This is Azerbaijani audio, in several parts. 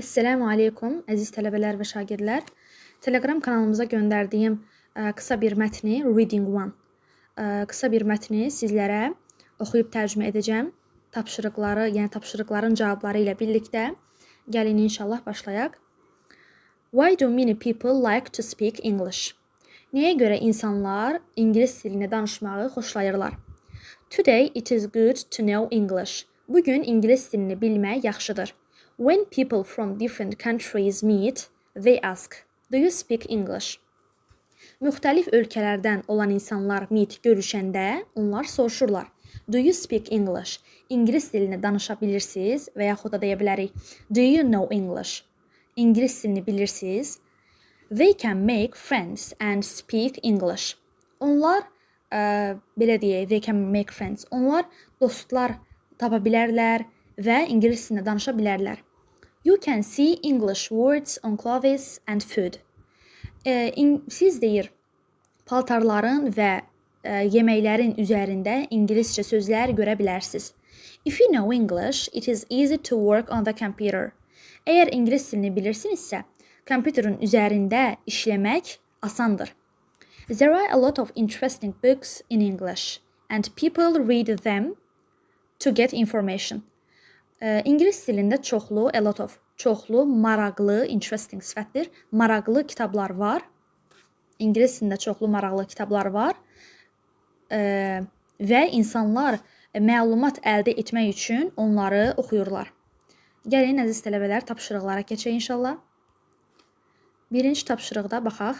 Esselamu aleykum, əziz tələbələr və şagirdlər. Telegram kanalımıza göndərdiyim qısa bir mətni, Reading One, qısa bir mətni sizlərə oxuyub tərcümə edəcəm. Tapşırıqları, yəni tapşırıqların cavabları ilə birlikdə. Gəlin inşallah başlayaq. Why do many people like to speak English? Nəyə görə insanlar ingilis dilini danışmağı xoşlayırlar? Today it is good to know English. Bugün ingilis dilini bilmək yaxşıdır. When people from different countries meet, they ask, "Do you speak English?" Müxtəlif ölkələrdən olan insanlar görüşəndə onlar soruşurlar. Do you speak English? İngilis dilini danışa bilirsiniz və yaxud da deyə bilərik. Do you know English? İngilis dilini bilirsiniz. They can make friends and speak English. Onlar belə deyək, they can make friends. Onlar dostlar tapa bilərlər və ingilis dilində danışa bilərlər. You can see English words on clothes and food. Siz deyir, paltarların və yeməklərin üzərində ingiliscə sözlər görə bilərsiniz. If you know English, it is easy to work on the computer. Əgər ingilis dilini bilirsinizsə, kompüterin üzərində işləmək asandır. There are a lot of interesting books in English and people read them to get information. İngilis dilində çoxlu, maraqlı, interesting sifətdir. Maraqlı kitablar var. İngilis dilində çoxlu maraqlı kitablar var. Və insanlar məlumat əldə etmək üçün onları oxuyurlar. Gəlin, əziz tələbələr, tapşırıqlara keçək inşallah. Birinci tapşırıqda baxaq.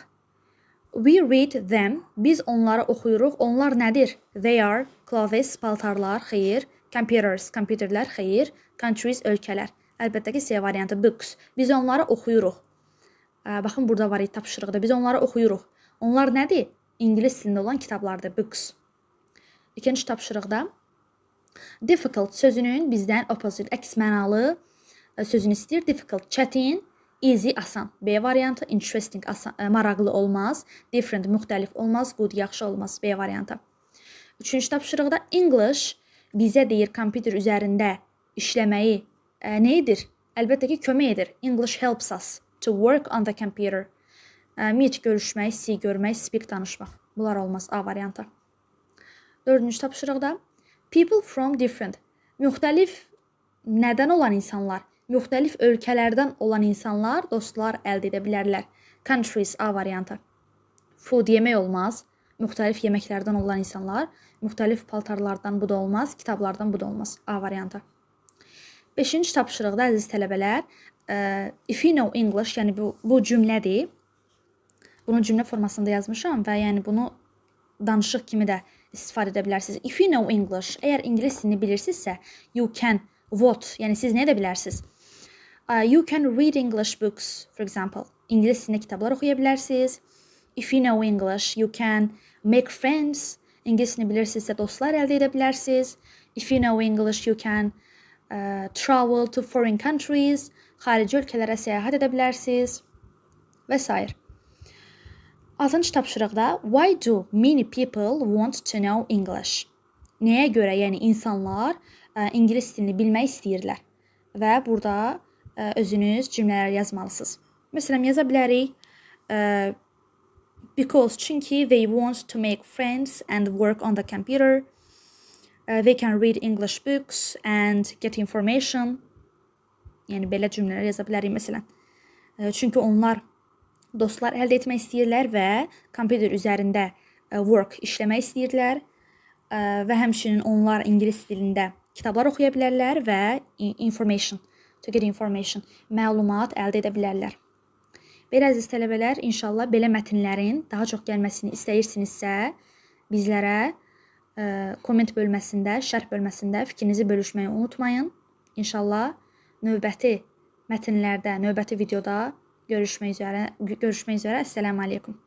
We read them. Biz onları oxuyuruq. Onlar nədir? They are clothes, paltarlar, xeyir. Computers, kompüterlər, xeyir. Countries, ölkələr. Əlbəttə ki, C variantı books. Biz onları oxuyuruq. Baxın, burada var idi tapşırıqda. Biz onları oxuyuruq. Onlar nədir? İngilis dilində olan kitablardır, books. İkinci tapşırıqda difficult sözünün bizdən opposite, əks mənalı sözünü istəyir. Difficult, çətin. Easy, asan. B variantı. Interesting, maraqlı olmaz. Different, müxtəlif olmaz. Good, yaxşı olmaz. B variantı. Üçüncü tapşırıqda English bizə deyir kompüter üzərində işləməyi nə edir? Əlbəttə ki, kömək edir. English helps us to work on the computer. Meet görüşmək, see görmək, speak danışmaq. Bunlar olmaz. A variantı. Dördüncü tapşırıqda people from different. Müxtəlif nədən olan insanlar? Müxtəlif ölkələrdən olan insanlar dostlar əldə edə bilərlər. Countries, A variantı. Food, yemək olmaz. Müxtəlif yeməklərdən olan insanlar. Müxtəlif paltarlardan bu da olmaz. Kitablardan bu da olmaz. A variantı. Beşinci tapşırıqda, əziz tələbələr, if you know English, yəni bu cümlədir. Bunu cümlə formasında yazmışam və yəni bunu danışıq kimi də istifadə edə bilərsiniz. If you know English, əgər ingilis dilini bilirsinizsə, you can vote, yəni siz nə edə bilərsiniz? You can read English books, for example. İngilis dilində kitablar oxuya bilərsiniz. If you know English, you can make friends. İngilis dilini bilirsinizsə, dostlar əldə edə bilərsiniz. If you know English, you can travel to foreign countries. Xarici ölkələrə səyahət edə bilərsiniz və s. Altıncı tapşırıqda why do many people want to know English? Nəyə görə, yəni insanlar ingilis dilini bilmək istəyirlər? Və burada özünüz cümlələr yazmalısınız. Məsələn, yaza bilərik because, çünki they want to make friends and work on the computer. They can read English books and get information. Yəni belə cümlələr yaza bilərik məsələn. Çünki onlar dostlar əldə etmək istəyirlər və kompüter üzərində work, işləmək istəyirlər və həmçinin onlar ingilis dilində kitablar oxuya bilərlər və information, to get information, məlumat əldə edə bilərlər. Belə əziz tələbələr, inşallah belə mətnlərin daha çox gəlməsini istəyirsinizsə, bizlərə komment bölməsində, şərh bölməsində fikrinizi bölüşməyi unutmayın. İnşallah növbəti mətnlərdə, növbəti videoda görüşmək üzrə. Esselamu aleykum.